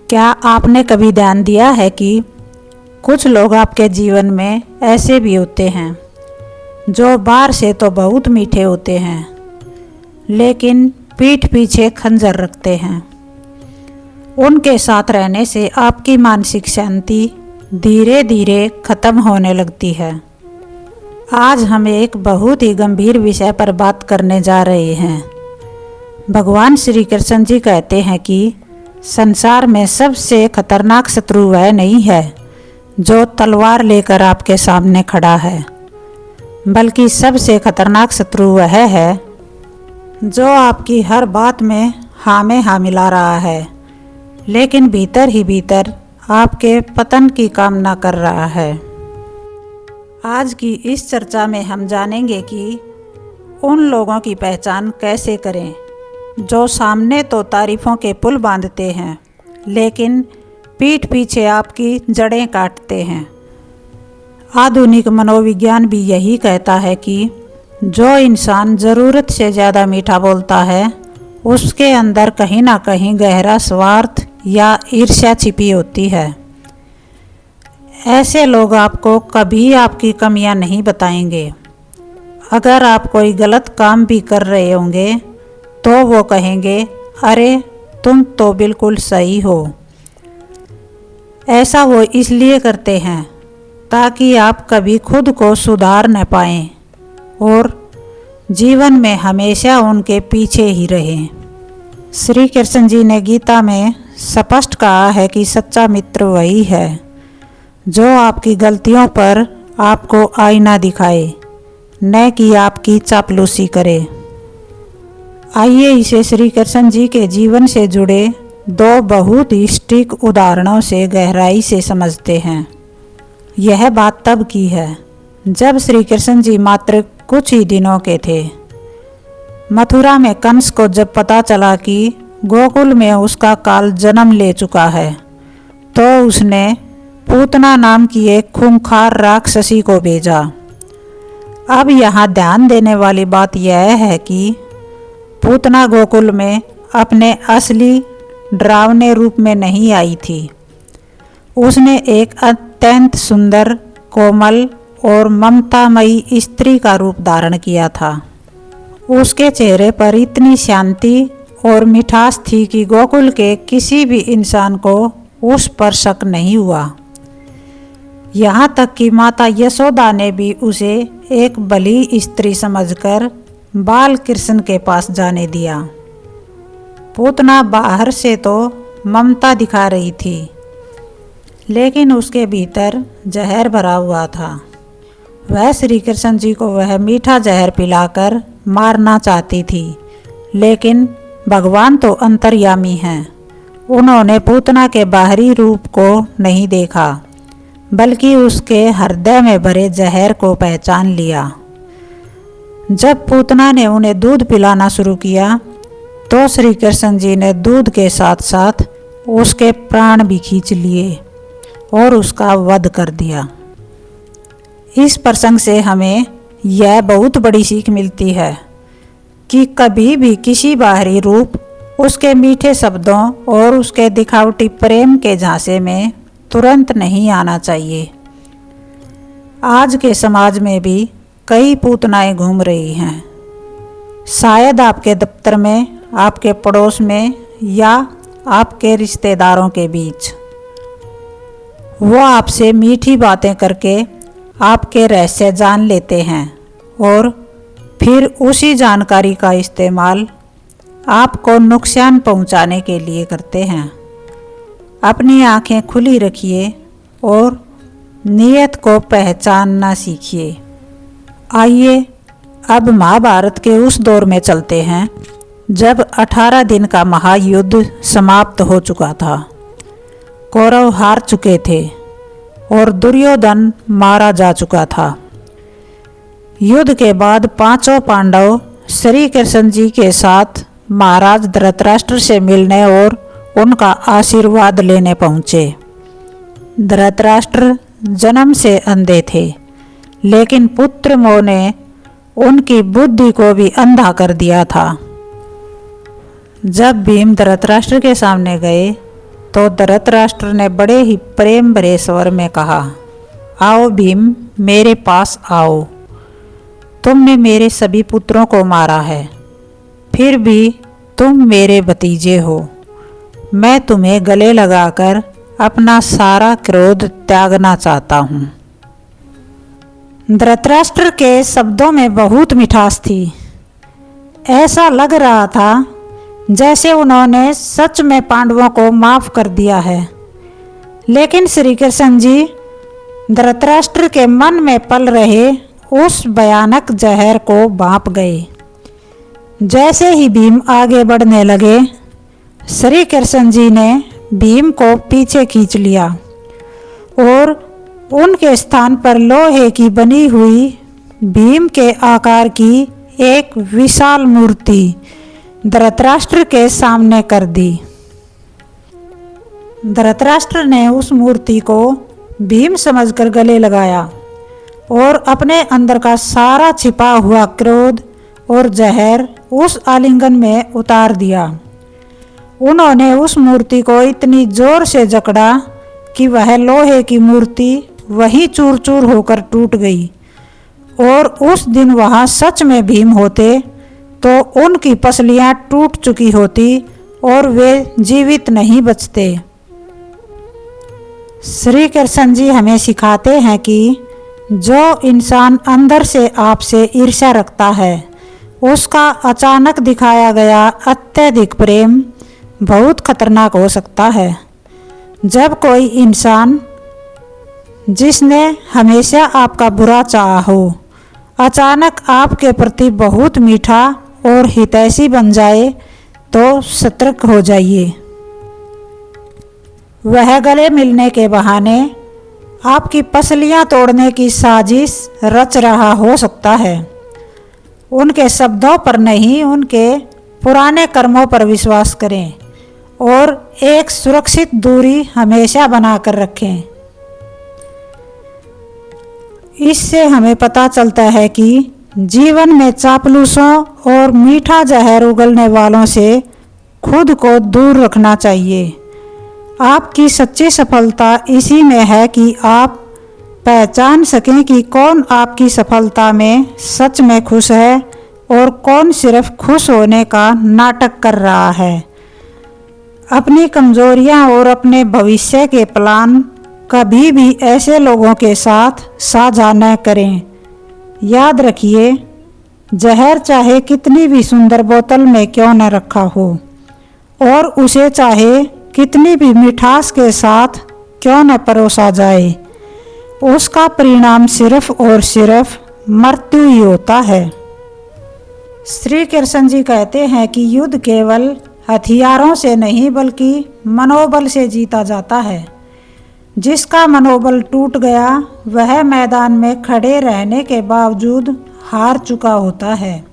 क्या आपने कभी ध्यान दिया है कि कुछ लोग आपके जीवन में ऐसे भी होते हैं जो बाहर से तो बहुत मीठे होते हैं लेकिन पीठ पीछे खंजर रखते हैं। उनके साथ रहने से आपकी मानसिक शांति धीरे धीरे खत्म होने लगती है। आज हम एक बहुत ही गंभीर विषय पर बात करने जा रहे हैं। भगवान श्री कृष्ण जी कहते हैं कि संसार में सबसे खतरनाक शत्रु वह नहीं है जो तलवार लेकर आपके सामने खड़ा है, बल्कि सबसे खतरनाक शत्रु वह है जो आपकी हर बात में हाँ में हाँ मिला रहा है, लेकिन भीतर ही भीतर आपके पतन की कामना कर रहा है। आज की इस चर्चा में हम जानेंगे कि उन लोगों की पहचान कैसे करें जो सामने तो तारीफ़ों के पुल बांधते हैं लेकिन पीठ पीछे आपकी जड़ें काटते हैं। आधुनिक मनोविज्ञान भी यही कहता है कि जो इंसान ज़रूरत से ज़्यादा मीठा बोलता है उसके अंदर कहीं ना कहीं गहरा स्वार्थ या ईर्ष्या छिपी होती है। ऐसे लोग आपको कभी आपकी कमियां नहीं बताएंगे। अगर आप कोई गलत काम भी कर रहे होंगे तो वो कहेंगे, अरे तुम तो बिल्कुल सही हो। ऐसा वो इसलिए करते हैं ताकि आप कभी खुद को सुधार न पाएं और जीवन में हमेशा उनके पीछे ही रहें। श्री कृष्ण जी ने गीता में स्पष्ट कहा है कि सच्चा मित्र वही है जो आपकी गलतियों पर आपको आईना दिखाए, न कि आपकी चापलूसी करे। आइए इसे श्री कृष्ण जी के जीवन से जुड़े दो बहुत ही सटीक उदाहरणों से गहराई से समझते हैं। यह बात तब की है जब श्री कृष्ण जी मात्र कुछ ही दिनों के थे। मथुरा में कंस को जब पता चला कि गोकुल में उसका काल जन्म ले चुका है तो उसने पूतना नाम की एक खूंखार राक्षसी को भेजा। अब यहाँ ध्यान देने वाली बात यह है कि पूतना गोकुल में अपने असली डरावने रूप में नहीं आई थी। उसने एक अत्यंत सुंदर, कोमल और ममतामयी स्त्री का रूप धारण किया था। उसके चेहरे पर इतनी शांति और मिठास थी कि गोकुल के किसी भी इंसान को उस पर शक नहीं हुआ। यहाँ तक कि माता यशोदा ने भी उसे एक भली स्त्री समझकर बाल कृष्ण के पास जाने दिया। पूतना बाहर से तो ममता दिखा रही थी लेकिन उसके भीतर जहर भरा हुआ था। वह श्री कृष्ण जी को वह मीठा जहर पिलाकर मारना चाहती थी, लेकिन भगवान तो अंतर्यामी हैं। उन्होंने पूतना के बाहरी रूप को नहीं देखा बल्कि उसके हृदय में भरे जहर को पहचान लिया। जब पूतना ने उन्हें दूध पिलाना शुरू किया तो श्री कृष्ण जी ने दूध के साथ साथ उसके प्राण भी खींच लिए और उसका वध कर दिया। इस प्रसंग से हमें यह बहुत बड़ी सीख मिलती है कि कभी भी किसी बाहरी रूप, उसके मीठे शब्दों और उसके दिखावटी प्रेम के झांसे में तुरंत नहीं आना चाहिए। आज के समाज में भी कई पूतनाएं घूम रही हैं। शायद आपके दफ्तर में, आपके पड़ोस में या आपके रिश्तेदारों के बीच। वो आपसे मीठी बातें करके आपके रहस्य जान लेते हैं और फिर उसी जानकारी का इस्तेमाल आपको नुकसान पहुंचाने के लिए करते हैं। अपनी आंखें खुली रखिए और नियत को पहचानना सीखिए। आइए अब महाभारत के उस दौर में चलते हैं जब 18 दिन का महायुद्ध समाप्त हो चुका था। कौरव हार चुके थे और दुर्योधन मारा जा चुका था। युद्ध के बाद पांचों पांडव श्री कृष्ण जी के साथ महाराज धृतराष्ट्र से मिलने और उनका आशीर्वाद लेने पहुँचे। धृतराष्ट्र जन्म से अंधे थे, लेकिन पुत्र मोह ने उनकी बुद्धि को भी अंधा कर दिया था। जब भीम धृतराष्ट्र के सामने गए तो धृतराष्ट्र ने बड़े ही प्रेम भरे स्वर में कहा, आओ भीम, मेरे पास आओ। तुमने मेरे सभी पुत्रों को मारा है, फिर भी तुम मेरे भतीजे हो। मैं तुम्हें गले लगाकर अपना सारा क्रोध त्यागना चाहता हूँ। धृतराष्ट्र के शब्दों में बहुत मिठास थी। ऐसा लग रहा था जैसे उन्होंने सच में पांडवों को माफ कर दिया है। लेकिन श्री कृष्ण जी धृतराष्ट्र के मन में पल रहे उस भयानक जहर को भांप गए। जैसे ही भीम आगे बढ़ने लगे, श्री कृष्ण जी ने भीम को पीछे खींच लिया और उनके स्थान पर लोहे की बनी हुई भीम के आकार की एक विशाल मूर्ति धृतराष्ट्र के सामने कर दी। धृतराष्ट्र ने उस मूर्ति को भीम समझकर गले लगाया और अपने अंदर का सारा छिपा हुआ क्रोध और जहर उस आलिंगन में उतार दिया। उन्होंने उस मूर्ति को इतनी जोर से जकड़ा कि वह लोहे की मूर्ति वहीं चूर चूर होकर टूट गई। और उस दिन वहाँ सच में भीम होते तो उनकी पसलियाँ टूट चुकी होती और वे जीवित नहीं बचते। श्री कृष्ण जी हमें सिखाते हैं कि जो इंसान अंदर से आपसे ईर्ष्या रखता है, उसका अचानक दिखाया गया अत्यधिक प्रेम बहुत खतरनाक हो सकता है। जब कोई इंसान जिसने हमेशा आपका बुरा चाहा हो अचानक आपके प्रति बहुत मीठा और हितैषी बन जाए तो सतर्क हो जाइए। वह गले मिलने के बहाने आपकी पसलियां तोड़ने की साजिश रच रहा हो सकता है। उनके शब्दों पर नहीं, उनके पुराने कर्मों पर विश्वास करें और एक सुरक्षित दूरी हमेशा बनाकर रखें। इससे हमें पता चलता है कि जीवन में चापलूसों और मीठा जहर उगलने वालों से खुद को दूर रखना चाहिए। आपकी सच्ची सफलता इसी में है कि आप पहचान सकें कि कौन आपकी सफलता में सच में खुश है और कौन सिर्फ खुश होने का नाटक कर रहा है। अपनी कमजोरियां और अपने भविष्य के प्लान कभी भी ऐसे लोगों के साथ साझा न करें। याद रखिए, जहर चाहे कितनी भी सुंदर बोतल में क्यों न रखा हो और उसे चाहे कितनी भी मिठास के साथ क्यों न परोसा जाए, उसका परिणाम सिर्फ और सिर्फ मृत्यु ही होता है। श्री कृष्ण जी कहते हैं कि युद्ध केवल हथियारों से नहीं बल्कि मनोबल से जीता जाता है। जिसका मनोबल टूट गया वह मैदान में खड़े रहने के बावजूद हार चुका होता है।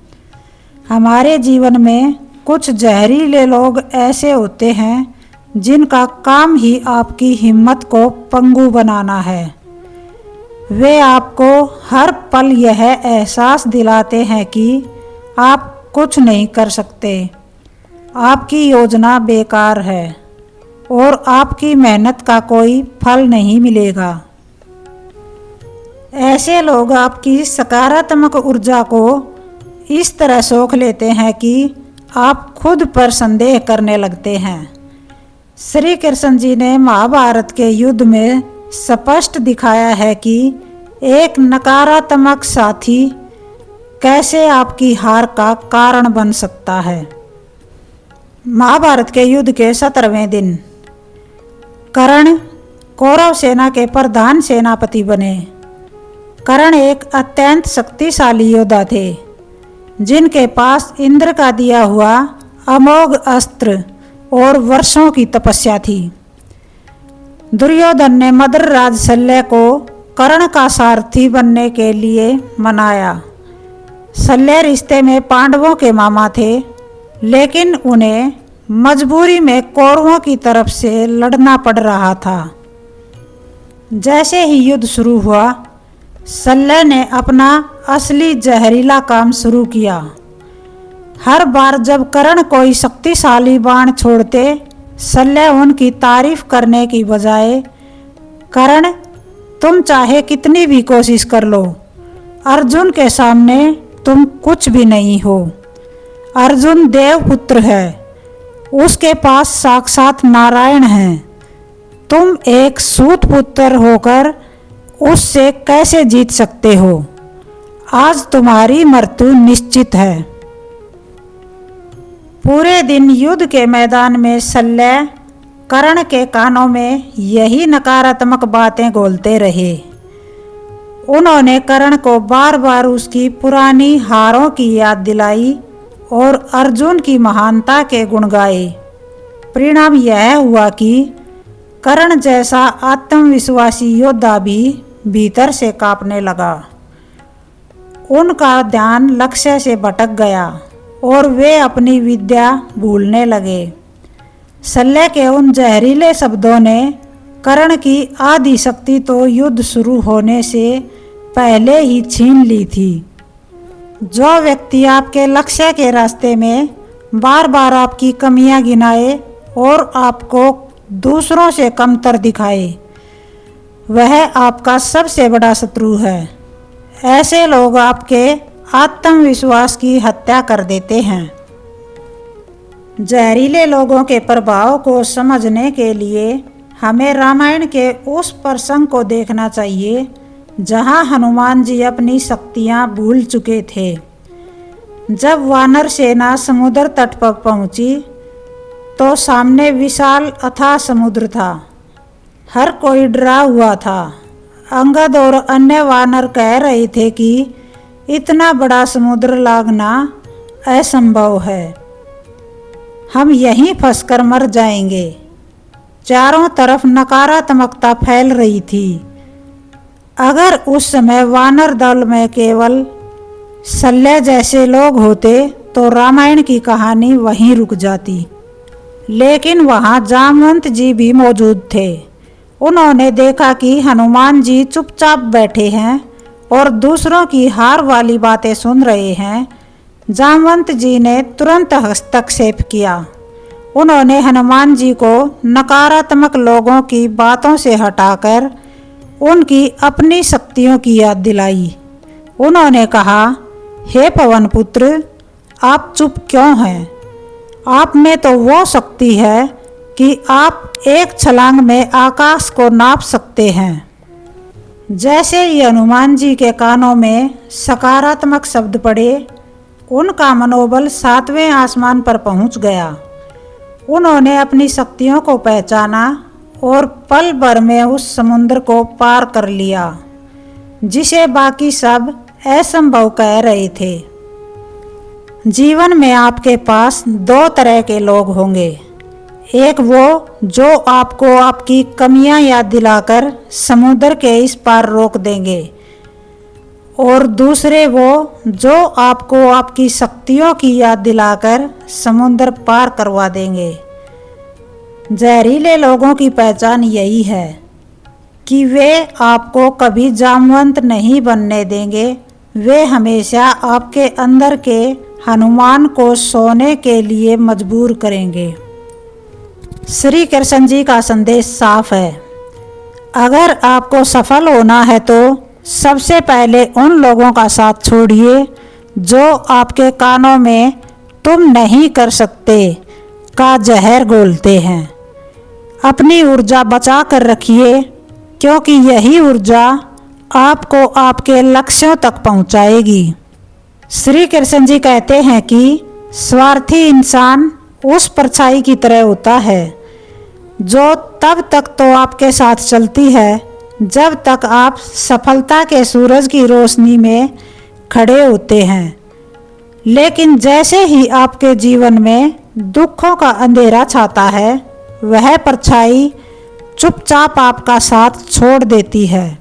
हमारे जीवन में कुछ जहरीले लोग ऐसे होते हैं जिनका काम ही आपकी हिम्मत को पंगु बनाना है। वे आपको हर पल यह एहसास दिलाते हैं कि आप कुछ नहीं कर सकते, आपकी योजना बेकार है और आपकी मेहनत का कोई फल नहीं मिलेगा। ऐसे लोग आपकी सकारात्मक ऊर्जा को इस तरह सोख लेते हैं कि आप खुद पर संदेह करने लगते हैं। श्री कृष्ण जी ने महाभारत के युद्ध में स्पष्ट दिखाया है कि एक नकारात्मक साथी कैसे आपकी हार का कारण बन सकता है। महाभारत के युद्ध के 17वें दिन कर्ण कौरव सेना के प्रधान सेनापति बने। कर्ण एक अत्यंत शक्तिशाली योद्धा थे जिनके पास इंद्र का दिया हुआ अमोघ अस्त्र और वर्षों की तपस्या थी। दुर्योधन ने मद्रराज शल्य को कर्ण का सारथी बनने के लिए मनाया। शल्य रिश्ते में पांडवों के मामा थे, लेकिन उन्हें मजबूरी में कौरवों की तरफ से लड़ना पड़ रहा था। जैसे ही युद्ध शुरू हुआ, शल्य ने अपना असली जहरीला काम शुरू किया। हर बार जब कर्ण कोई शक्तिशाली बाण छोड़ते शल्य उनकी तारीफ करने की बजाय, कर्ण तुम चाहे कितनी भी कोशिश कर लो, अर्जुन के सामने तुम कुछ भी नहीं हो। अर्जुन देवपुत्र है, उसके पास साक्षात नारायण हैं। तुम एक सूत पुत्र होकर उससे कैसे जीत सकते हो? आज तुम्हारी मृत्यु निश्चित है। पूरे दिन युद्ध के मैदान में शल्य कर्ण के कानों में यही नकारात्मक बातें बोलते रहे। उन्होंने कर्ण को बार बार उसकी पुरानी हारों की याद दिलाई और अर्जुन की महानता के गुण गाए। परिणाम यह हुआ कि कर्ण जैसा आत्मविश्वासी योद्धा भी भीतर से कांपने लगा। उनका ध्यान लक्ष्य से भटक गया और वे अपनी विद्या भूलने लगे। शल्य के उन जहरीले शब्दों ने कर्ण की आधी शक्ति तो युद्ध शुरू होने से पहले ही छीन ली थी। जो व्यक्ति आपके लक्ष्य के रास्ते में बार बार आपकी कमियां गिनाए और आपको दूसरों से कमतर दिखाए, वह आपका सबसे बड़ा शत्रु है। ऐसे लोग आपके आत्मविश्वास की हत्या कर देते हैं। जहरीले लोगों के प्रभाव को समझने के लिए हमें रामायण के उस प्रसंग को देखना चाहिए जहां हनुमान जी अपनी शक्तियां भूल चुके थे। जब वानर सेना समुद्र तट पर पहुंची तो सामने विशाल अथाह समुद्र था। हर कोई डरा हुआ था। अंगद और अन्य वानर कह रहे थे कि इतना बड़ा समुद्र लांघना असंभव है, हम यहीं फंसकर मर जाएंगे। चारों तरफ नकारात्मकता फैल रही थी। अगर उस समय वानर दल में केवल शल्य जैसे लोग होते तो रामायण की कहानी वहीं रुक जाती। लेकिन वहां जामवंत जी भी मौजूद थे। उन्होंने देखा कि हनुमान जी चुपचाप बैठे हैं और दूसरों की हार वाली बातें सुन रहे हैं। जामवंत जी ने तुरंत हस्तक्षेप किया। उन्होंने हनुमान जी को नकारात्मक लोगों की बातों से हटाकर उनकी अपनी शक्तियों की याद दिलाई। उन्होंने कहा, हे पवन पुत्र, आप चुप क्यों हैं? आप में तो वो शक्ति है कि आप एक छलांग में आकाश को नाप सकते हैं। जैसे ही हनुमान जी के कानों में सकारात्मक शब्द पड़े, उनका मनोबल 7वें आसमान पर पहुंच गया। उन्होंने अपनी शक्तियों को पहचाना और पल भर में उस समुद्र को पार कर लिया जिसे बाकी सब असंभव कह रहे थे। जीवन में आपके पास दो तरह के लोग होंगे। एक वो जो आपको आपकी कमियां याद दिलाकर समुद्र के इस पार रोक देंगे, और दूसरे वो जो आपको आपकी शक्तियों की याद दिलाकर समुद्र पार करवा देंगे। जहरीले लोगों की पहचान यही है कि वे आपको कभी जामवंत नहीं बनने देंगे। वे हमेशा आपके अंदर के हनुमान को सोने के लिए मजबूर करेंगे। श्री कृष्ण जी का संदेश साफ है। अगर आपको सफल होना है तो सबसे पहले उन लोगों का साथ छोड़िए जो आपके कानों में तुम नहीं कर सकते का जहर घोलते हैं। अपनी ऊर्जा बचा कर रखिए, क्योंकि यही ऊर्जा आपको आपके लक्ष्यों तक पहुंचाएगी। श्री कृष्ण जी कहते हैं कि स्वार्थी इंसान उस परछाई की तरह होता है जो तब तक तो आपके साथ चलती है जब तक आप सफलता के सूरज की रोशनी में खड़े होते हैं। लेकिन जैसे ही आपके जीवन में दुखों का अंधेरा छाता है, वह परछाई चुपचाप आपका साथ छोड़ देती है।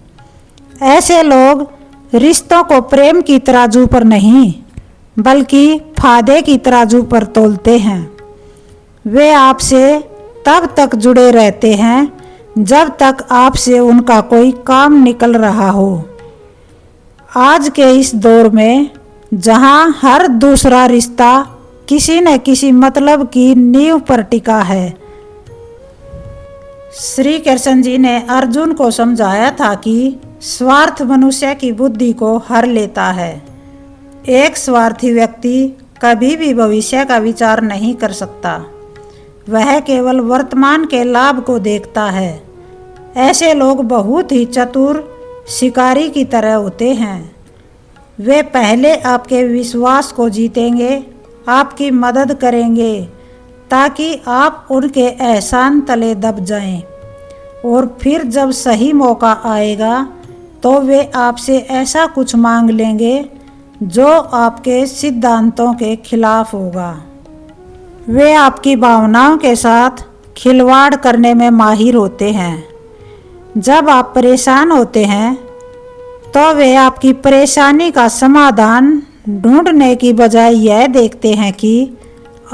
ऐसे लोग रिश्तों को प्रेम की तराजू पर नहीं बल्कि फायदे की तराजू पर तोलते हैं। वे आपसे तब तक जुड़े रहते हैं जब तक आपसे उनका कोई काम निकल रहा हो। आज के इस दौर में जहां हर दूसरा रिश्ता किसी न किसी मतलब की नींव पर टिका है, श्री कृष्ण जी ने अर्जुन को समझाया था कि स्वार्थ मनुष्य की बुद्धि को हर लेता है। एक स्वार्थी व्यक्ति कभी भी भविष्य का विचार नहीं कर सकता, वह केवल वर्तमान के लाभ को देखता है। ऐसे लोग बहुत ही चतुर शिकारी की तरह होते हैं। वे पहले आपके विश्वास को जीतेंगे, आपकी मदद करेंगे ताकि आप उनके एहसान तले दब जाएं, और फिर जब सही मौका आएगा तो वे आपसे ऐसा कुछ मांग लेंगे जो आपके सिद्धांतों के खिलाफ होगा। वे आपकी भावनाओं के साथ खिलवाड़ करने में माहिर होते हैं। जब आप परेशान होते हैं तो वे आपकी परेशानी का समाधान ढूंढने की बजाय यह देखते हैं कि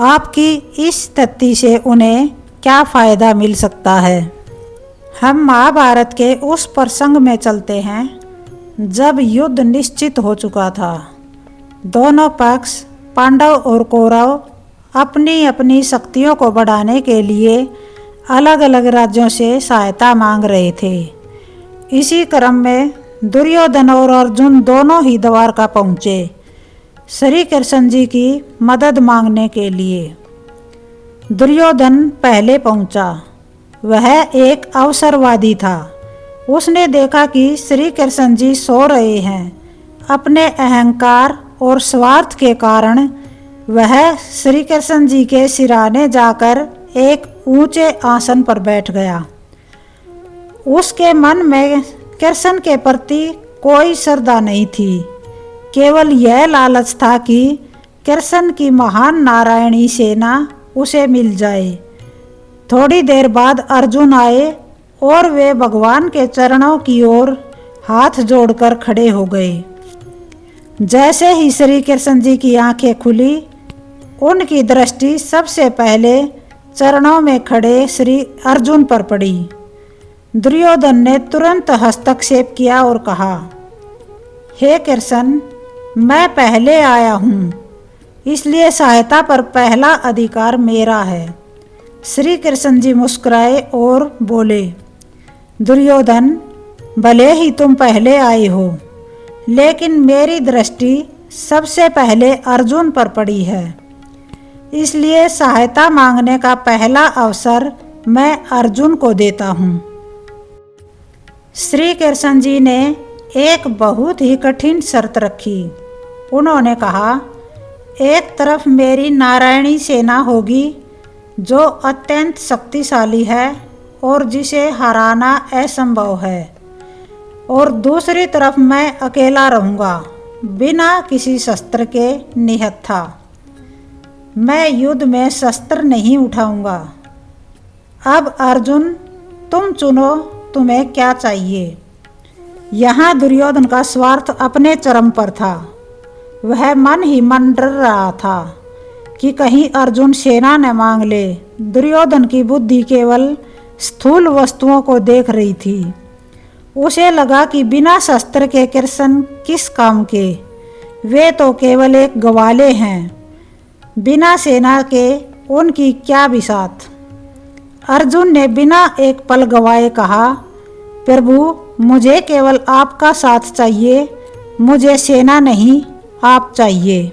आपकी इस स्थिति से उन्हें क्या फ़ायदा मिल सकता है। हम महाभारत के उस प्रसंग में चलते हैं जब युद्ध निश्चित हो चुका था। दोनों पक्ष पांडव और कौरव अपनी अपनी शक्तियों को बढ़ाने के लिए अलग अलग राज्यों से सहायता मांग रहे थे। इसी क्रम में दुर्योधन और अर्जुन दोनों ही द्वारका पहुँचे श्री कृष्ण जी की मदद मांगने के लिए। दुर्योधन पहले पहुंचा। वह एक अवसरवादी था। उसने देखा कि श्री कृष्ण जी सो रहे हैं। अपने अहंकार और स्वार्थ के कारण वह श्री कृष्ण जी के सिराने जाकर एक ऊंचे आसन पर बैठ गया। उसके मन में कृष्ण के प्रति कोई श्रद्धा नहीं थी, केवल यह लालच था कि कृष्ण की महान नारायणी सेना उसे मिल जाए। थोड़ी देर बाद अर्जुन आए और वे भगवान के चरणों की ओर हाथ जोड़कर खड़े हो गए। जैसे ही श्री कृष्ण जी की आंखें खुली, उनकी दृष्टि सबसे पहले चरणों में खड़े श्री अर्जुन पर पड़ी। दुर्योधन ने तुरंत हस्तक्षेप किया और कहा, हे कृष्ण, मैं पहले आया हूँ, इसलिए सहायता पर पहला अधिकार मेरा है। श्री कृष्ण जी मुस्कुराए और बोले, दुर्योधन, भले ही तुम पहले आए हो, लेकिन मेरी दृष्टि सबसे पहले अर्जुन पर पड़ी है, इसलिए सहायता मांगने का पहला अवसर मैं अर्जुन को देता हूँ। श्री कृष्ण जी ने एक बहुत ही कठिन शर्त रखी। उन्होंने कहा, एक तरफ मेरी नारायणी सेना होगी जो अत्यंत शक्तिशाली है और जिसे हराना असंभव है, और दूसरी तरफ मैं अकेला रहूँगा बिना किसी शस्त्र के निहत्था। मैं युद्ध में शस्त्र नहीं उठाऊँगा। अब अर्जुन, तुम चुनो, तुम्हें क्या चाहिए। यहाँ दुर्योधन का स्वार्थ अपने चरम पर था। वह मन ही मन डर रहा था कि कहीं अर्जुन सेना न मांग ले। दुर्योधन की बुद्धि केवल स्थूल वस्तुओं को देख रही थी। उसे लगा कि बिना शस्त्र के कृष्ण किस काम के, वे तो केवल एक ग्वाले हैं। बिना सेना के उनकी क्या बिसात। अर्जुन ने बिना एक पल गवाए कहा, प्रभु, मुझे केवल आपका साथ चाहिए, मुझे सेना नहीं, आप चाहिए।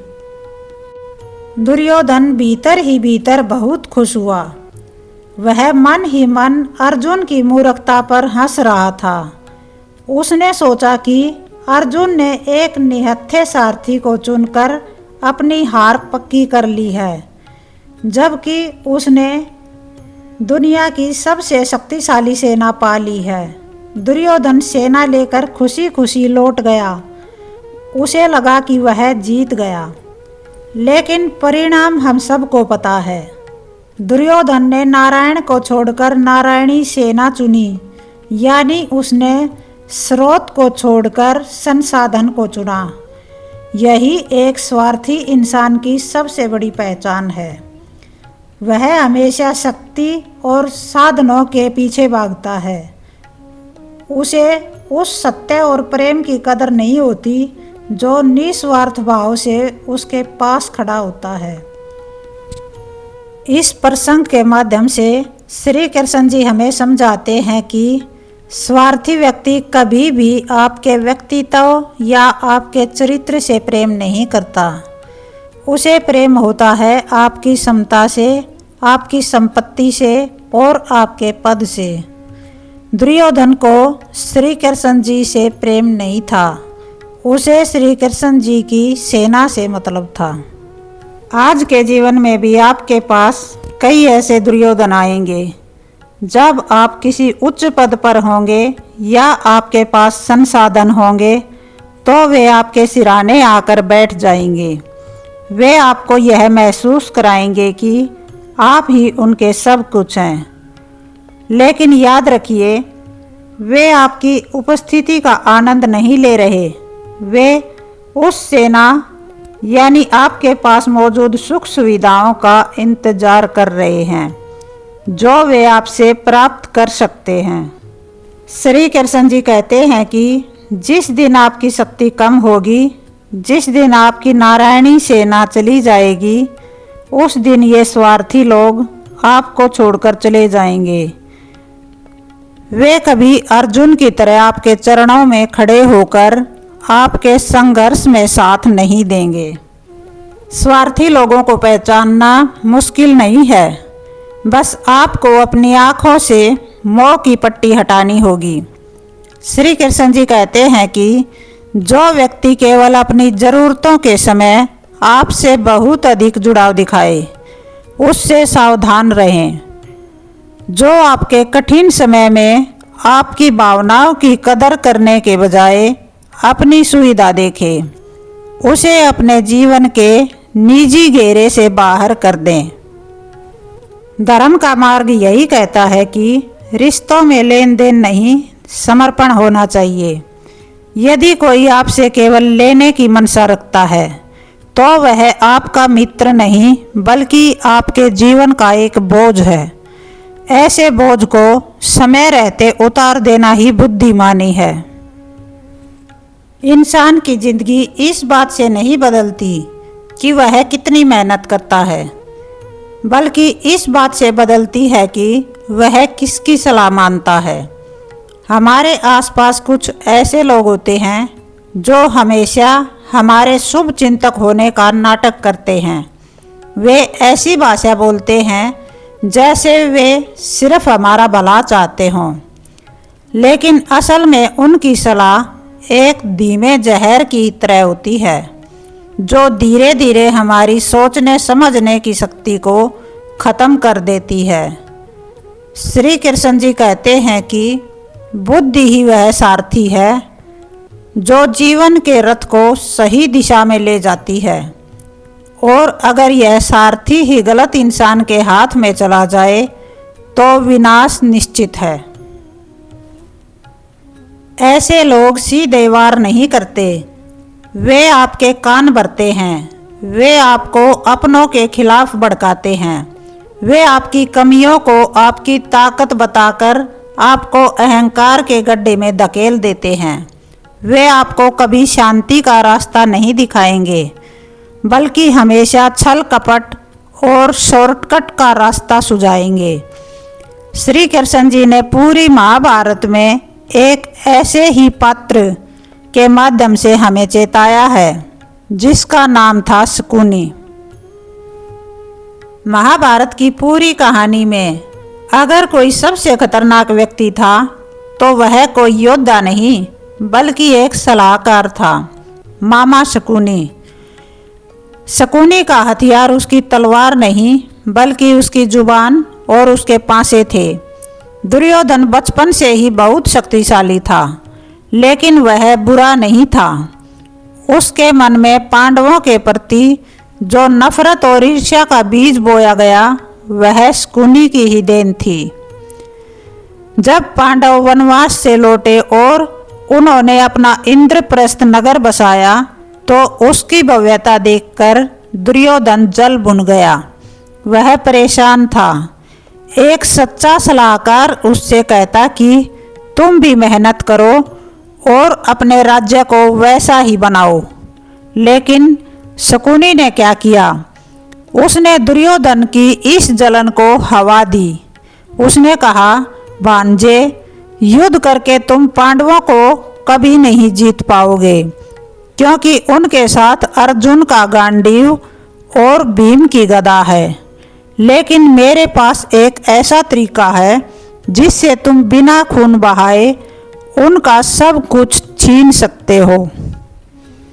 दुर्योधन भीतर ही भीतर बहुत खुश हुआ। वह मन ही मन अर्जुन की मूर्खता पर हंस रहा था। उसने सोचा कि अर्जुन ने एक निहत्थे सारथी को चुनकर अपनी हार पक्की कर ली है, जबकि उसने दुनिया की सबसे शक्तिशाली सेना पा ली है। दुर्योधन सेना लेकर खुशी खुशी लौट गया। उसे लगा कि वह जीत गया, लेकिन परिणाम हम सबको पता है। दुर्योधन ने नारायण को छोड़कर नारायणी सेना चुनी, यानी उसने स्रोत को छोड़कर संसाधन को चुना। यही एक स्वार्थी इंसान की सबसे बड़ी पहचान है। वह हमेशा शक्ति और साधनों के पीछे भागता है। उसे उस सत्य और प्रेम की कदर नहीं होती जो निस्वार्थ भाव से उसके पास खड़ा होता है। इस प्रसंग के माध्यम से श्री कृष्ण जी हमें समझाते हैं कि स्वार्थी व्यक्ति कभी भी आपके व्यक्तित्व या आपके चरित्र से प्रेम नहीं करता। उसे प्रेम होता है आपकी क्षमता से, आपकी संपत्ति से और आपके पद से। दुर्योधन को श्री कृष्ण जी से प्रेम नहीं था, उसे श्री कृष्ण जी की सेना से मतलब था। आज के जीवन में भी आपके पास कई ऐसे दुर्योधन आएंगे। जब आप किसी उच्च पद पर होंगे या आपके पास संसाधन होंगे तो वे आपके सिराने आकर बैठ जाएंगे। वे आपको यह महसूस कराएंगे कि आप ही उनके सब कुछ हैं। लेकिन याद रखिए, वे आपकी उपस्थिति का आनंद नहीं ले रहे। वे उस सेना यानी आपके पास मौजूद सुख सुविधाओं का इंतजार कर रहे हैं जो वे आपसे प्राप्त कर सकते हैं। श्री कृष्ण जी कहते हैं कि जिस दिन आपकी शक्ति कम होगी, जिस दिन आपकी नारायणी सेना चली जाएगी, उस दिन ये स्वार्थी लोग आपको छोड़कर चले जाएंगे। वे कभी अर्जुन की तरह आपके चरणों में खड़े होकर आपके संघर्ष में साथ नहीं देंगे। स्वार्थी लोगों को पहचानना मुश्किल नहीं है, बस आपको अपनी आँखों से मोह की पट्टी हटानी होगी। श्री कृष्ण जी कहते हैं कि जो व्यक्ति केवल अपनी ज़रूरतों के समय आपसे बहुत अधिक जुड़ाव दिखाए, उससे सावधान रहें। जो आपके कठिन समय में आपकी भावनाओं की कदर करने के बजाय अपनी सुविधा देखे, उसे अपने जीवन के निजी घेरे से बाहर कर दें। धर्म का मार्ग यही कहता है कि रिश्तों में लेन देन नहीं, समर्पण होना चाहिए। यदि कोई आपसे केवल लेने की मनसा रखता है तो वह आपका मित्र नहीं बल्कि आपके जीवन का एक बोझ है। ऐसे बोझ को समय रहते उतार देना ही बुद्धिमानी है। इंसान की जिंदगी इस बात से नहीं बदलती कि वह कितनी मेहनत करता है, बल्कि इस बात से बदलती है कि वह किसकी सलाह मानता है। हमारे आसपास कुछ ऐसे लोग होते हैं जो हमेशा हमारे शुभ चिंतक होने का नाटक करते हैं। वे ऐसी भाषा बोलते हैं जैसे वे सिर्फ हमारा भला चाहते हों, लेकिन असल में उनकी सलाह एक धीमे जहर की तरह होती है जो धीरे धीरे हमारी सोचने समझने की शक्ति को खत्म कर देती है। श्री कृष्ण जी कहते हैं कि बुद्धि ही वह सारथी है जो जीवन के रथ को सही दिशा में ले जाती है, और अगर यह सारथी ही गलत इंसान के हाथ में चला जाए तो विनाश निश्चित है। ऐसे लोग सीधे वार नहीं करते, वे आपके कान भरते हैं। वे आपको अपनों के खिलाफ भड़काते हैं। वे आपकी कमियों को आपकी ताकत बताकर आपको अहंकार के गड्ढे में धकेल देते हैं। वे आपको कभी शांति का रास्ता नहीं दिखाएंगे, बल्कि हमेशा छल कपट और शॉर्टकट का रास्ता सुझाएंगे। श्री कृष्ण जी ने पूरी महाभारत में एक ऐसे ही पात्र के माध्यम से हमें चेताया है जिसका नाम था शकुनी। महाभारत की पूरी कहानी में अगर कोई सबसे खतरनाक व्यक्ति था तो वह कोई योद्धा नहीं बल्कि एक सलाहकार था, मामा शकुनी। शकुनी का हथियार उसकी तलवार नहीं बल्कि उसकी जुबान और उसके पासे थे। दुर्योधन बचपन से ही बहुत शक्तिशाली था, लेकिन वह बुरा नहीं था। उसके मन में पांडवों के प्रति जो नफरत और ईर्ष्या का बीज बोया गया वह शकुनी की ही देन थी। जब पांडव वनवास से लौटे और उन्होंने अपना इंद्रप्रस्थ नगर बसाया तो उसकी भव्यता देखकर दुर्योधन जल भुन गया। वह परेशान था। एक सच्चा सलाहकार उससे कहता कि तुम भी मेहनत करो और अपने राज्य को वैसा ही बनाओ। लेकिन शकुनी ने क्या किया? उसने दुर्योधन की इस जलन को हवा दी। उसने कहा, भांजे, युद्ध करके तुम पांडवों को कभी नहीं जीत पाओगे, क्योंकि उनके साथ अर्जुन का गांडीव और भीम की गदा है। लेकिन मेरे पास एक ऐसा तरीका है जिससे तुम बिना खून बहाए उनका सब कुछ छीन सकते हो।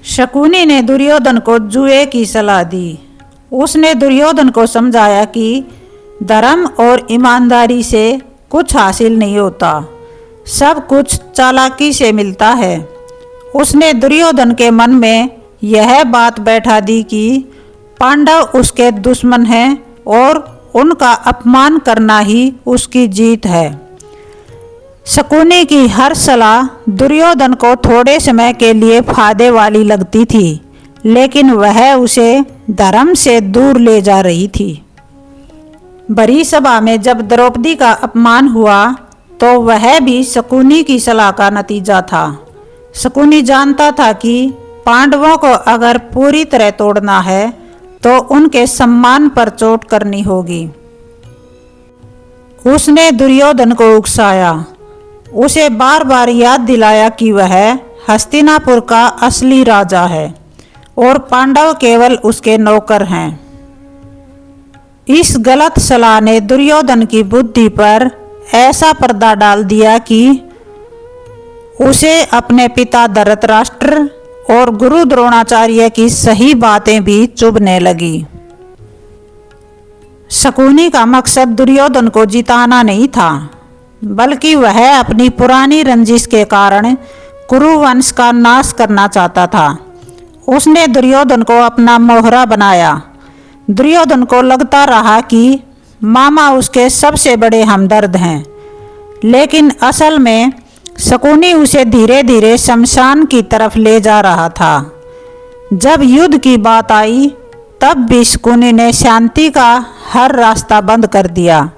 शकुनी ने दुर्योधन को जुए की सलाह दी। उसने दुर्योधन को समझाया कि धर्म और ईमानदारी से कुछ हासिल नहीं होता, सब कुछ चालाकी से मिलता है। उसने दुर्योधन के मन में यह बात बैठा दी कि पांडव उसके दुश्मन हैं और उनका अपमान करना ही उसकी जीत है। शकुनी की हर सलाह दुर्योधन को थोड़े समय के लिए फायदे वाली लगती थी, लेकिन वह उसे धर्म से दूर ले जा रही थी। बड़ी सभा में जब द्रौपदी का अपमान हुआ तो वह भी शकुनी की सलाह का नतीजा था। शकुनी जानता था कि पांडवों को अगर पूरी तरह तोड़ना है तो उनके सम्मान पर चोट करनी होगी। उसने दुर्योधन को उकसाया, उसे बार बार याद दिलाया कि वह हस्तिनापुर का असली राजा है और पांडव केवल उसके नौकर हैं। इस गलत सलाह ने दुर्योधन की बुद्धि पर ऐसा पर्दा डाल दिया कि उसे अपने पिता धृतराष्ट्र और गुरु द्रोणाचार्य की सही बातें भी चुभने लगी। शकुनी का मकसद दुर्योधन को जिताना नहीं था, बल्कि वह अपनी पुरानी रंजिश के कारण कुरु वंश का नाश करना चाहता था। उसने दुर्योधन को अपना मोहरा बनाया। दुर्योधन को लगता रहा कि मामा उसके सबसे बड़े हमदर्द हैं, लेकिन असल में शकुनी उसे धीरे धीरे शमशान की तरफ ले जा रहा था। जब युद्ध की बात आई तब भी शकुनी ने शांति का हर रास्ता बंद कर दिया।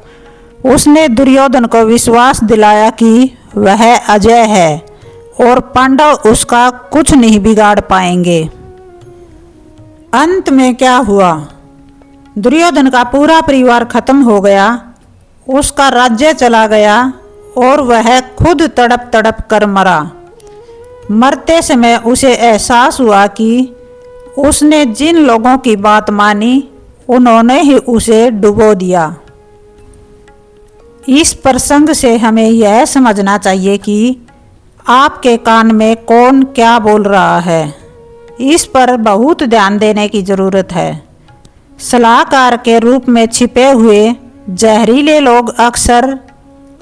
उसने दुर्योधन को विश्वास दिलाया कि वह अजय है और पांडव उसका कुछ नहीं बिगाड़ पाएंगे। अंत में क्या हुआ? दुर्योधन का पूरा परिवार खत्म हो गया, उसका राज्य चला गया और वह खुद तड़प तड़प कर मरा। मरते समय उसे एहसास हुआ कि उसने जिन लोगों की बात मानी उन्होंने ही उसे डुबो दिया। इस प्रसंग से हमें यह समझना चाहिए कि आपके कान में कौन क्या बोल रहा है, इस पर बहुत ध्यान देने की ज़रूरत है। सलाहकार के रूप में छिपे हुए जहरीले लोग अक्सर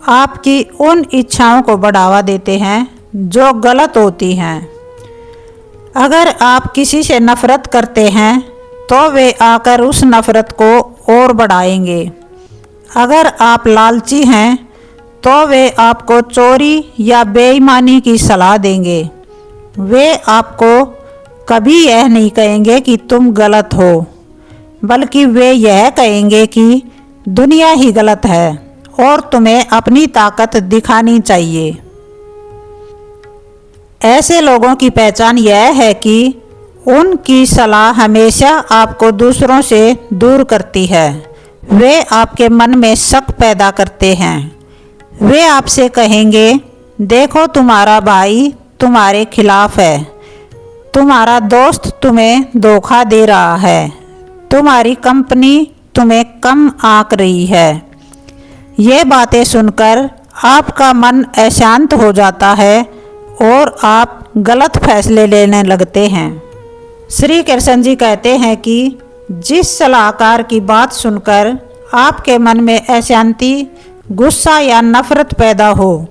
आपकी उन इच्छाओं को बढ़ावा देते हैं जो गलत होती हैं। अगर आप किसी से नफरत करते हैं तो वे आकर उस नफरत को और बढ़ाएंगे। अगर आप लालची हैं तो वे आपको चोरी या बेईमानी की सलाह देंगे। वे आपको कभी यह नहीं कहेंगे कि तुम गलत हो, बल्कि वे यह कहेंगे कि दुनिया ही गलत है और तुम्हें अपनी ताकत दिखानी चाहिए। ऐसे लोगों की पहचान यह है कि उनकी सलाह हमेशा आपको दूसरों से दूर करती है। वे आपके मन में शक पैदा करते हैं। वे आपसे कहेंगे, देखो तुम्हारा भाई तुम्हारे खिलाफ है, तुम्हारा दोस्त तुम्हें धोखा दे रहा है, तुम्हारी कंपनी तुम्हें कम आंक रही है। ये बातें सुनकर आपका मन अशांत हो जाता है और आप गलत फैसले लेने लगते हैं। श्री कृष्ण जी कहते हैं कि जिस सलाहकार की बात सुनकर आपके मन में अशांति, गुस्सा या नफरत पैदा हो,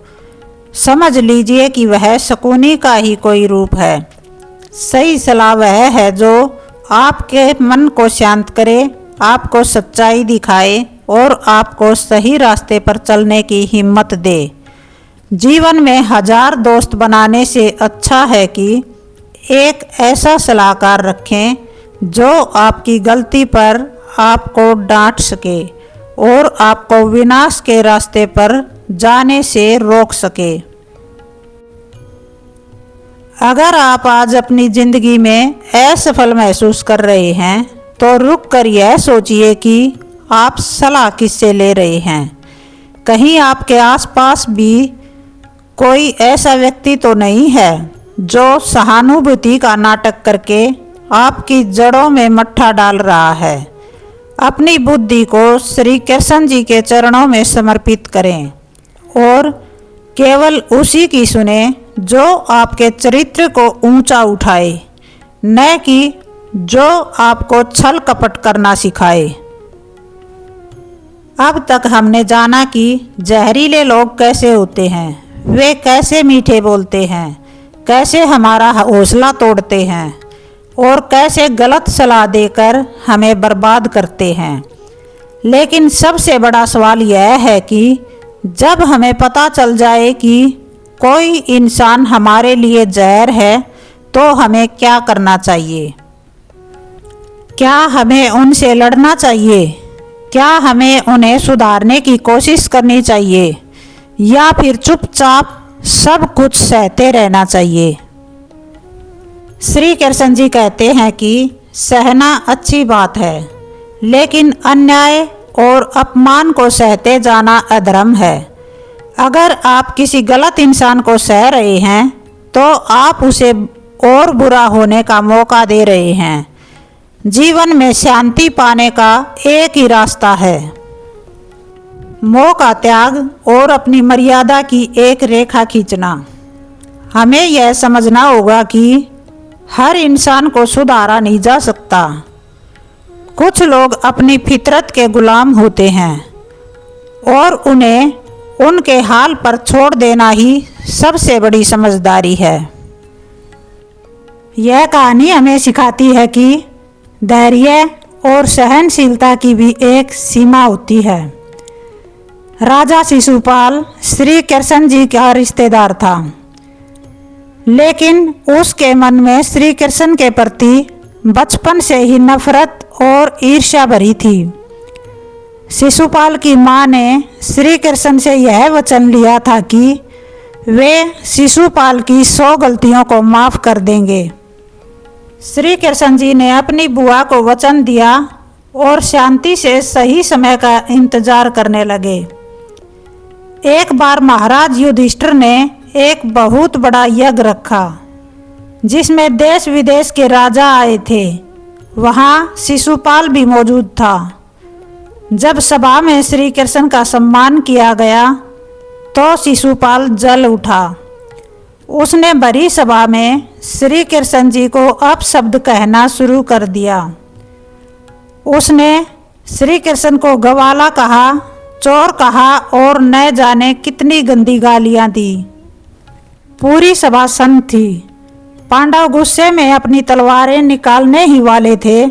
समझ लीजिए कि वह शकुनी का ही कोई रूप है। सही सलाह वह है जो आपके मन को शांत करे, आपको सच्चाई दिखाए और आपको सही रास्ते पर चलने की हिम्मत दे। जीवन में 1000 दोस्त बनाने से अच्छा है कि एक ऐसा सलाहकार रखें जो आपकी गलती पर आपको डांट सके और आपको विनाश के रास्ते पर जाने से रोक सके। अगर आप आज अपनी ज़िंदगी में असफल महसूस कर रहे हैं तो रुक कर यह सोचिए कि आप सलाह किससे ले रहे हैं। कहीं आपके आसपास भी कोई ऐसा व्यक्ति तो नहीं है जो सहानुभूति का नाटक करके आपकी जड़ों में मट्ठा डाल रहा है। अपनी बुद्धि को श्री कृष्ण जी के चरणों में समर्पित करें और केवल उसी की सुने जो आपके चरित्र को ऊंचा उठाए, न कि जो आपको छल कपट करना सिखाए। अब तक हमने जाना कि जहरीले लोग कैसे होते हैं, वे कैसे मीठे बोलते हैं, कैसे हमारा हौसला तोड़ते हैं और कैसे गलत सलाह देकर हमें बर्बाद करते हैं। लेकिन सबसे बड़ा सवाल यह है कि जब हमें पता चल जाए कि कोई इंसान हमारे लिए जहर है तो हमें क्या करना चाहिए? क्या हमें उनसे लड़ना चाहिए? क्या हमें उन्हें सुधारने की कोशिश करनी चाहिए या फिर चुपचाप सब कुछ सहते रहना चाहिए? श्री कृष्ण जी कहते हैं कि सहना अच्छी बात है, लेकिन अन्याय और अपमान को सहते जाना अधर्म है। अगर आप किसी गलत इंसान को सह रहे हैं तो आप उसे और बुरा होने का मौका दे रहे हैं। जीवन में शांति पाने का एक ही रास्ता है, मोह का त्याग और अपनी मर्यादा की एक रेखा खींचना। हमें यह समझना होगा कि हर इंसान को सुधारा नहीं जा सकता। कुछ लोग अपनी फितरत के गुलाम होते हैं और उन्हें उनके हाल पर छोड़ देना ही सबसे बड़ी समझदारी है। यह कहानी हमें सिखाती है कि धैर्य और सहनशीलता की भी एक सीमा होती है। राजा शिशुपाल श्री कृष्ण जी का रिश्तेदार था, लेकिन उसके मन में श्री कृष्ण के प्रति बचपन से ही नफरत और ईर्ष्या भरी थी। शिशुपाल की माँ ने श्री कृष्ण से यह वचन लिया था कि वे शिशुपाल की 100 गलतियों को माफ़ कर देंगे। श्री कृष्ण जी ने अपनी बुआ को वचन दिया और शांति से सही समय का इंतजार करने लगे। एक बार महाराज युधिष्ठिर ने एक बहुत बड़ा यज्ञ रखा जिसमें देश विदेश के राजा आए थे। वहाँ शिशुपाल भी मौजूद था। जब सभा में श्री कृष्ण का सम्मान किया गया तो शिशुपाल जल उठा। उसने भरी सभा में श्री कृष्ण जी को अपशब्द कहना शुरू कर दिया। उसने श्री कृष्ण को गवाला कहा, चोर कहा और न जाने कितनी गंदी गालियां दी। पूरी सभा सन्न थी। पांडव गुस्से में अपनी तलवारें निकालने ही वाले थे,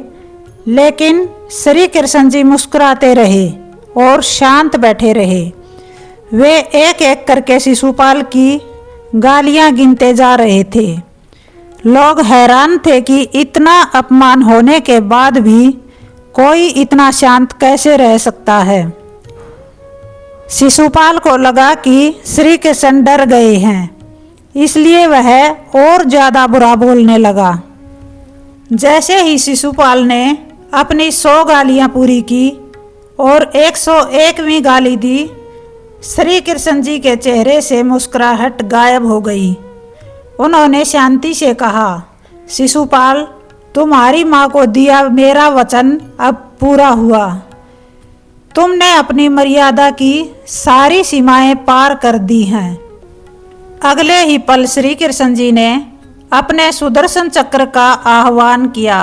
लेकिन श्री कृष्ण जी मुस्कुराते रहे और शांत बैठे रहे। वे एक एक करके शिशुपाल की गालियां गिनते जा रहे थे। लोग हैरान थे कि इतना अपमान होने के बाद भी कोई इतना शांत कैसे रह सकता है। शिशुपाल को लगा कि श्री कृष्ण डर गए हैं, इसलिए वह और ज़्यादा बुरा बोलने लगा। जैसे ही शिशुपाल ने अपनी 100 गालियां पूरी की और 101वीं गाली दी, श्री कृष्ण जी के चेहरे से मुस्कुराहट गायब हो गई। उन्होंने शांति से कहा, शिशुपाल, तुम्हारी माँ को दिया मेरा वचन अब पूरा हुआ। तुमने अपनी मर्यादा की सारी सीमाएं पार कर दी हैं। अगले ही पल श्री कृष्ण जी ने अपने सुदर्शन चक्र का आह्वान किया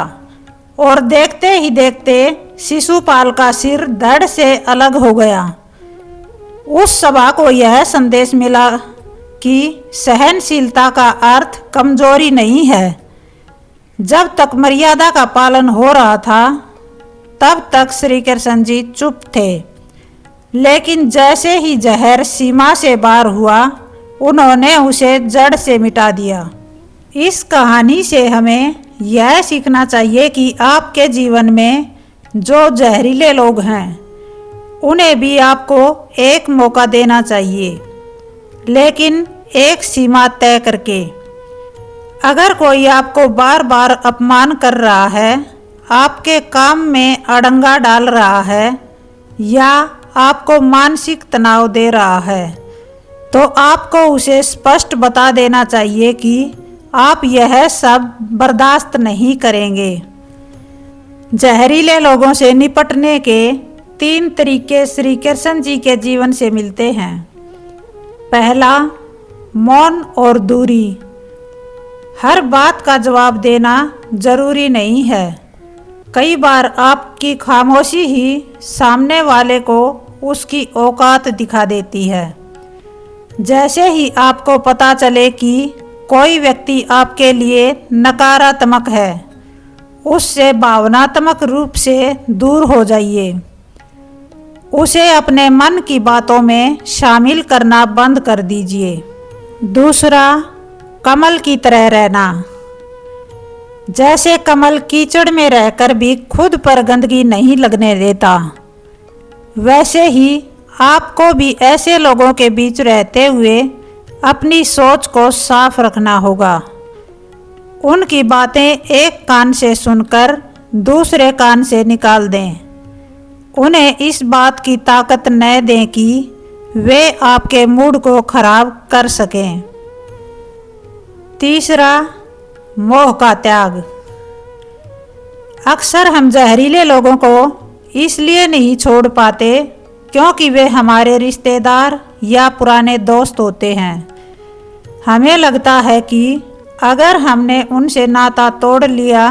और देखते ही देखते शिशुपाल का सिर धड़ से अलग हो गया। उस सभा को यह संदेश मिला कि सहनशीलता का अर्थ कमजोरी नहीं है। जब तक मर्यादा का पालन हो रहा था तब तक श्री कृष्ण जी चुप थे, लेकिन जैसे ही जहर सीमा से बाहर हुआ, उन्होंने उसे जड़ से मिटा दिया। इस कहानी से हमें यह सीखना चाहिए कि आपके जीवन में जो जहरीले लोग हैं उन्हें भी आपको एक मौका देना चाहिए, लेकिन एक सीमा तय करके। अगर कोई आपको बार बार अपमान कर रहा है, आपके काम में अड़ंगा डाल रहा है या आपको मानसिक तनाव दे रहा है, तो आपको उसे स्पष्ट बता देना चाहिए कि आप यह सब बर्दाश्त नहीं करेंगे। जहरीले लोगों से निपटने के 3 तरीके श्री कृष्ण जी के जीवन से मिलते हैं। पहला, मौन और दूरी। हर बात का जवाब देना जरूरी नहीं है। कई बार आपकी खामोशी ही सामने वाले को उसकी औकात दिखा देती है। जैसे ही आपको पता चले कि कोई व्यक्ति आपके लिए नकारात्मक है, उससे भावनात्मक रूप से दूर हो जाइए। उसे अपने मन की बातों में शामिल करना बंद कर दीजिए। दूसरा, कमल की तरह रहना। जैसे कमल कीचड़ में रहकर भी खुद पर गंदगी नहीं लगने देता, वैसे ही आपको भी ऐसे लोगों के बीच रहते हुए अपनी सोच को साफ रखना होगा। उनकी बातें एक कान से सुनकर दूसरे कान से निकाल दें। उन्हें इस बात की ताकत न दें कि वे आपके मूड को खराब कर सकें। तीसरा, मोह का त्याग। अक्सर हम जहरीले लोगों को इसलिए नहीं छोड़ पाते क्योंकि वे हमारे रिश्तेदार या पुराने दोस्त होते हैं। हमें लगता है कि अगर हमने उनसे नाता तोड़ लिया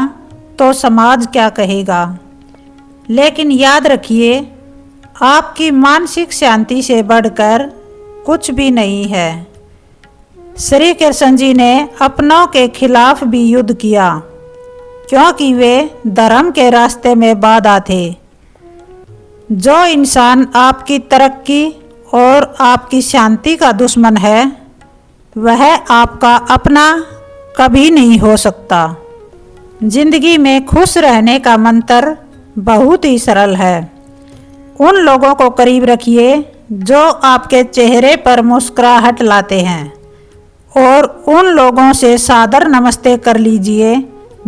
तो समाज क्या कहेगा। लेकिन याद रखिए, आपकी मानसिक शांति से बढ़कर कुछ भी नहीं है। श्री कृष्ण जी ने अपनों के खिलाफ भी युद्ध किया क्योंकि वे धर्म के रास्ते में बाधा थे। जो इंसान आपकी तरक्की और आपकी शांति का दुश्मन है, वह आपका अपना कभी नहीं हो सकता। जिंदगी में खुश रहने का मंत्र बहुत ही सरल है। उन लोगों को करीब रखिए जो आपके चेहरे पर मुस्कुराहट लाते हैं, और उन लोगों से सादर नमस्ते कर लीजिए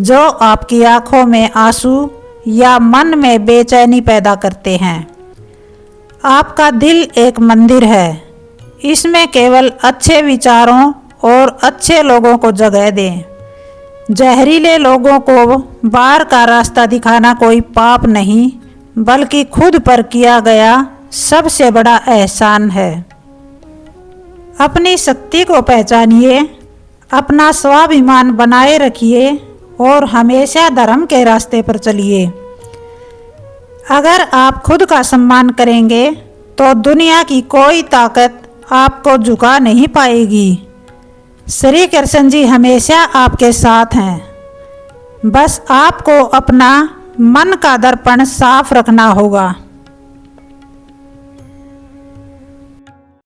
जो आपकी आंखों में आंसू या मन में बेचैनी पैदा करते हैं। आपका दिल एक मंदिर है, इसमें केवल अच्छे विचारों और अच्छे लोगों को जगह दें। जहरीले लोगों को बाहर का रास्ता दिखाना कोई पाप नहीं, बल्कि खुद पर किया गया सबसे बड़ा एहसान है। अपनी शक्ति को पहचानिए, अपना स्वाभिमान बनाए रखिए और हमेशा धर्म के रास्ते पर चलिए। अगर आप खुद का सम्मान करेंगे तो दुनिया की कोई ताकत आपको झुका नहीं पाएगी। श्री कृष्ण जी हमेशा आपके साथ हैं। बस आपको अपना मन का दर्पण साफ रखना होगा।